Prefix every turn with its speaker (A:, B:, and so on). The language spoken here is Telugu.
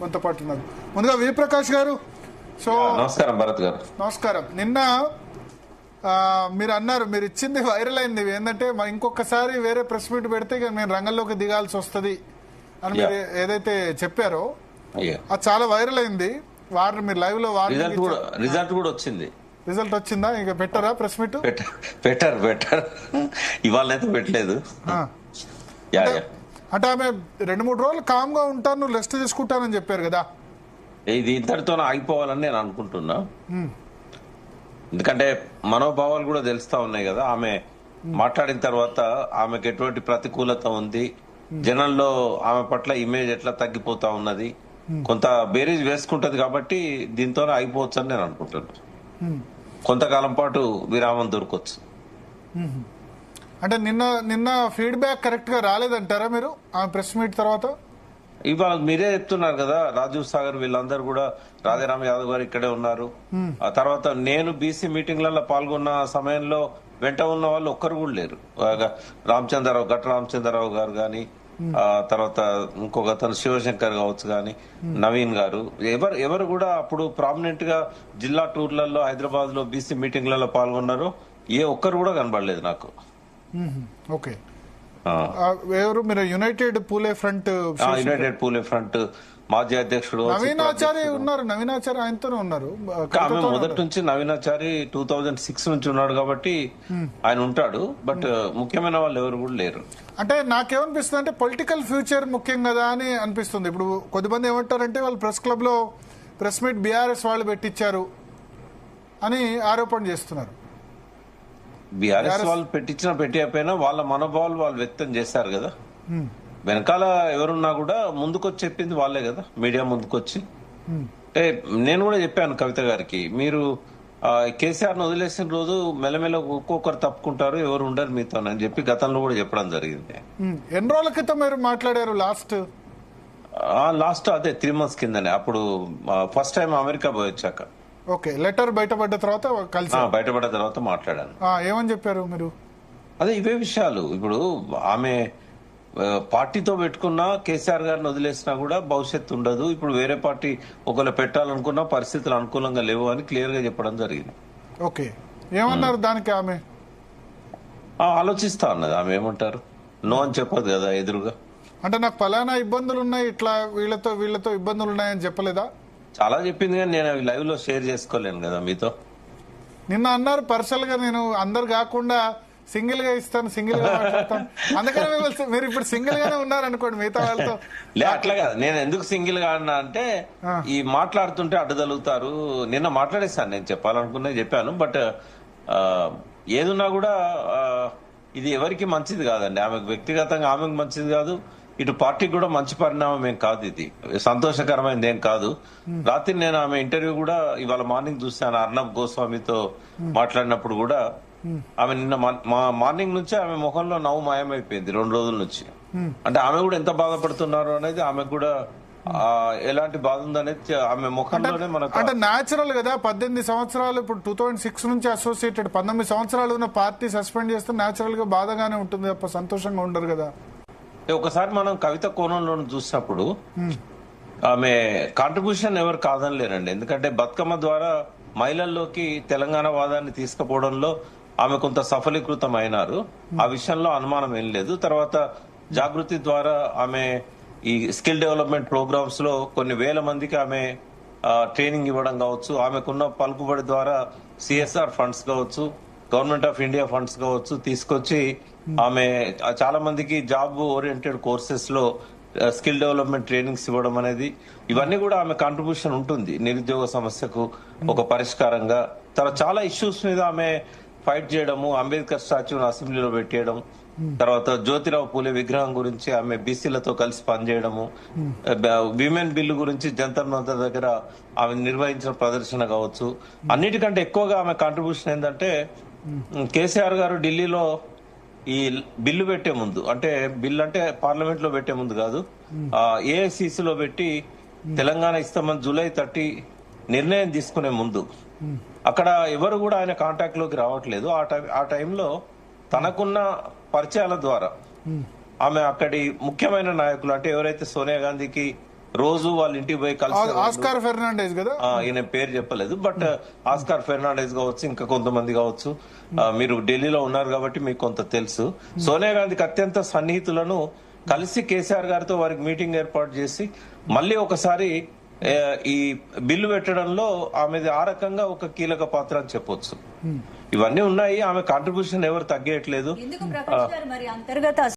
A: మనతో పాటు ఉన్నారు. ముందుగా వి ప్రకాష్ గారు, సో
B: నమస్కారం భరత్ గారు.
A: నమస్కారం. నిన్న మీరు అన్నారు, మీరు ఇచ్చింది వైరల్ అయింది ఏంటంటే ఇంకొకసారి వేరే ప్రెస్ మీట్ పెడితే నేను రంగంలోకి దిగాల్సి వస్తుంది అని మీరు ఏదైతే చెప్పారో అది చాలా వైరల్ అయింది. మీరు లైవ్ లో
B: రిజల్ట్ కూడా వచ్చింది.
A: రిజల్ట్ వచ్చిందా? ఇక పెట్టారా ప్రెస్ మీట్?
B: పెట్టారు ఇవాళ అయితే పెట్టలేదు.
A: అంటే ఆమె 2-3 రోజులు కామ్ గా ఉంటాను, రెస్ట్ తీసుకుంటానని చెప్పారు కదా.
B: ఇది ఇంతటితో ఆగిపోవాలని నేను అనుకుంటున్నా. ఎందుకంటే మనోభావాలు కూడా తెలుస్తా ఉన్నాయి కదా. ఆమె మాట్లాడిన తర్వాత ఆమెకు ఎటువంటి ప్రతికూలత ఉంది, జనంలో ఆమె పట్ల ఇమేజ్ ఎట్లా తగ్గిపోతా ఉన్నది, కొంత బేరీజ్ వేసుకుంటది. కాబట్టి దీంతో అయిపోవచ్చు అని నేను అనుకుంటున్నాను. కొంతకాలం పాటు విరామం దొరకొచ్చు.
A: అంటే నిన్న ఫీడ్బ్యాక్ కరెక్ట్ గా రాలేదంటారా మీరు ఆ ప్రెస్ మీట్ తర్వాత?
B: ఇవాళ మీరే చెప్తున్నారు కదా, రాజీవ్ సాగర్ వీళ్ళందరూ కూడా, రాజారాం యాదవ్ గారు ఇక్కడే ఉన్నారు. ఆ తర్వాత నేను బీసీ మీటింగ్లలో పాల్గొన్న సమయంలో వెంట ఉన్న వాళ్ళు ఒక్కరు కూడా లేరు. రామచంద్రరావు, గట్ట రామచంద్రరావు గారు గాని, తర్వాత ఇంకొక అతను శివశంకర్ కావచ్చు గాని, నవీన్ గారు, ఎవరు కూడా అప్పుడు ప్రామినెంట్ గా జిల్లా టూర్లలో హైదరాబాద్ లో బీసీ మీటింగ్లలో పాల్గొన్నారు. ఏ ఒక్కరు కూడా కనబడలేదు నాకు.
A: ఓకే, ఎవరు మీరు? యునైటెడ్ పూలే ఫ్రంట్
B: మాజీ అధ్యక్షుడు
A: నవీనాచారి ఉన్నారు. నవీనాచారి ఆయనతోనే ఉన్నారు.
B: ఆమె మొదటి నుంచి నవీనాచారి 2006 నుంచి ఉన్నాడు కాబట్టి ఆయన ఉంటాడు. బట్ ముఖ్యమైన వాళ్ళు ఎవరు కూడా లేరు.
A: అంటే నాకేమనిపిస్తుంది అంటే పొలిటికల్ ఫ్యూచర్ ముఖ్యం కదా అని అనిపిస్తుంది. ఇప్పుడు కొద్దిమంది ఏమంటారంటే వాళ్ళు ప్రెస్ క్లబ్ లో ప్రెస్ మీట్ బీఆర్ఎస్ వాళ్ళు పెట్టించారు అని ఆరోపణ చేస్తున్నారు.
B: బీఆర్ఎస్ వాళ్ళు పెట్టిపోయినా వాళ్ళ మనోభావాలు వాళ్ళు వ్యక్తం చేశారు కదా. వెనకాల ఎవరున్నా కూడా ముందుకొచ్చి చెప్పింది వాళ్ళే కదా, మీడియా ముందుకొచ్చి. అంటే నేను కూడా చెప్పాను కవిత గారికి, మీరు కేసీఆర్ ను వదిలేసిన రోజు మెల్లమెల్ల ఒక్కొక్కరు తప్పుకుంటారు, ఎవరు ఉండరు మీతో అని చెప్పి గతంలో కూడా చెప్పడం జరిగింది.
A: ఎన్ని రోజుల క్రితం మీరు మాట్లాడారు?
B: లాస్ట్ అదే 3 months కిందనే. అప్పుడు ఫస్ట్ టైం అమెరికా పోయి వచ్చాక.
A: ఓకే, లెటర్ బయటపడ్డ
B: తర్వాత మాట్లాడాను.
A: ఏమని చెప్పారు మీరు?
B: అదే ఇవే విషయాలు. ఇప్పుడు ఆమె పార్టీతో పెట్టుకున్నా, కేసీఆర్ గారిని వదిలేసినా కూడా భవిష్యత్తు ఉండదు. ఇప్పుడు వేరే పార్టీ ఒకవేళ పెట్టాలనుకున్నా పరిస్థితులు అనుకూలంగా లేవు అని క్లియర్ గా చెప్పడం జరిగింది.
A: ఓకే, ఏమన్నారు దానికి? ఆమె
B: ఆలోచిస్తా అన్నది. ఆమె ఏమంటారు, నో అని చెప్పదు కదా ఎదురుగా.
A: అంటే నాకు పలానా ఇబ్బందులు ఉన్నాయి, ఇట్లా వీళ్ళతో ఇబ్బందులు ఉన్నాయని చెప్పలేదా?
B: చాలా చెప్పింది కానీ నేను అవి లైవ్ లో షేర్ చేసుకోలేను కదా మీతో.
A: నిన్న అన్నారు పర్సనల్ గా నేను అందరు కాకుండా సింగిల్ గా ఇస్తాను, సింగిల్ గా మాట్లాడతాను. అందుకనే మీరు ఇప్పుడు సింగిల్ గానే ఉన్నారు అనుకోండి మిగతా వాళ్ళతో.
B: అట్లా కాదు, నేను ఎందుకు సింగిల్ గా అన్నా అంటే ఈ మాట్లాడుతుంటే అడ్డుదలుగుతారు. నిన్న మాట్లాడేస్తాను, నేను చెప్పాలనుకున్నా చెప్పాను. బట్ ఏదున్నా కూడా ఇది ఎవరికి మంచిది కాదండి. ఆమెకు వ్యక్తిగతంగా ఆమెకు మంచిది కాదు, ఇటు పార్టీకి కూడా మంచి పరిణామం ఏం కాదు. ఇది సంతోషకరమైనది ఏం కాదు. రాత్రి నేను ఆమె ఇంటర్వ్యూ కూడా ఇవాళ మార్నింగ్ చూశాను. అర్నబ్ గోస్వామితో మాట్లాడినప్పుడు కూడా ఆమె నిన్న మార్నింగ్ నుంచి ఆమె ముఖంలో నవ్వు మాయమైపోయింది 2 రోజుల నుంచి. అంటే ఆమె కూడా ఎంత బాధపడుతున్నారు అనేది, ఆమె కూడా ఎలాంటి బాధ ఉందనేది ఆమె ముఖంలోనే మనకు.
A: అంటే న్యాచురల్ కదా, 18 సంవత్సరాలు, ఇప్పుడు 2006 నుంచి అసోసియేటెడ్, 19 సంవత్సరాలు ఉన్న పార్టీ సస్పెండ్ చేస్తే న్యాచురల్ గా బాధగానే ఉంటుంది తప్ప సంతోషంగా ఉండరు కదా.
B: ఒకసారి మనం కవిత కోణంలో చూసినప్పుడు ఆమె కాంట్రిబ్యూషన్ ఎవరు కాదనిలేరండి. ఎందుకంటే బతుకమ్మ ద్వారా మహిళల్లోకి తెలంగాణ వాదాన్ని తీసుకుపోవడంలో ఆమె కొంత సఫలీకృతం అయినారు. ఆ విషయంలో అనుమానం ఏం లేదు. తర్వాత జాగృతి ద్వారా ఆమె ఈ స్కిల్ డెవలప్మెంట్ ప్రోగ్రామ్స్ లో కొన్ని వేల మందికి ఆమె ట్రైనింగ్ ఇవ్వడం కావచ్చు, ఆమెకున్న పలుకుబడి ద్వారా సిఎస్ఆర్ ఫండ్స్ కావచ్చు, గవర్నమెంట్ ఆఫ్ ఇండియా ఫండ్స్ కావచ్చు తీసుకొచ్చి ఆమె చాలా మందికి జాబ్ ఓరియంటెడ్ కోర్సెస్ లో స్కిల్ డెవలప్మెంట్ ట్రైనింగ్స్ ఇవ్వడం అనేది, ఇవన్నీ కూడా ఆమె కాంట్రిబ్యూషన్ ఉంటుంది నిరుద్యోగ సమస్యకు ఒక పరిష్కారంగా. తర్వాత చాలా ఇష్యూస్ మీద ఆమె ఫైట్ చేయడము, అంబేద్కర్ స్టాచ్యూని అసెంబ్లీలో పెట్టేయడం, తర్వాత జ్యోతిరావు పూలే విగ్రహం గురించి ఆమె బీసీలతో కలిసి పనిచేయడము, విమెన్ బిల్లు గురించి జంతర్ మంతర్ దగ్గర ఆమె నిర్వహించిన ప్రదర్శన కావచ్చు. అన్నిటికంటే ఎక్కువగా ఆమె కాంట్రిబ్యూషన్ ఏంటంటే, కేసీఆర్ గారు ఢిల్లీలో ఈ బిల్లు పెట్టే ముందు, అంటే బిల్లు అంటే పార్లమెంట్ లో పెట్టే ముందు కాదు, ఏఐసిసి లో పెట్టి తెలంగాణ ఇస్తామని జూలై 30 నిర్ణయం తీసుకునే ముందు అక్కడ ఎవరు కూడా ఆయన కాంటాక్ట్ లోకి రావట్లేదు. ఆ టైంలో తనకున్న పరిచయాల ద్వారా ఆమె అక్కడి ముఖ్యమైన నాయకులు, అంటే ఎవరైతే సోనియా గాంధీకి రోజు వాళ్ళ ఇంటికి పోయి కలిసి
A: ఆస్కార్ ఫెర్నాండెజ్ కదా,
B: ఈయన పేరు చెప్పలేదు, బట్ ఆస్కార్ ఫెర్నాండెజ్ కావచ్చు, ఇంకా కొంతమంది కావచ్చు. మీరు ఢిల్లీలో ఉన్నారు కాబట్టి మీకు కొంత తెలుసు. సోనియా గాంధీకి అత్యంత సన్నిహితులను కలిసి కేసీఆర్ గారితో వారికి మీటింగ్ ఏర్పాటు చేసి మళ్ళీ ఒకసారి ఈ బిల్లు పెట్టడంలో ఆమెది ఆ రకంగా ఒక కీలక పాత్ర అని చెప్పొచ్చు. ఇవన్నీ ఉన్నాయి. ఆమె కాంట్రిబ్యూషన్ ఎవరు తగ్గట్లేదు.
C: ఎందుకు ప్రకాష్ గారు మరి అంతర్గత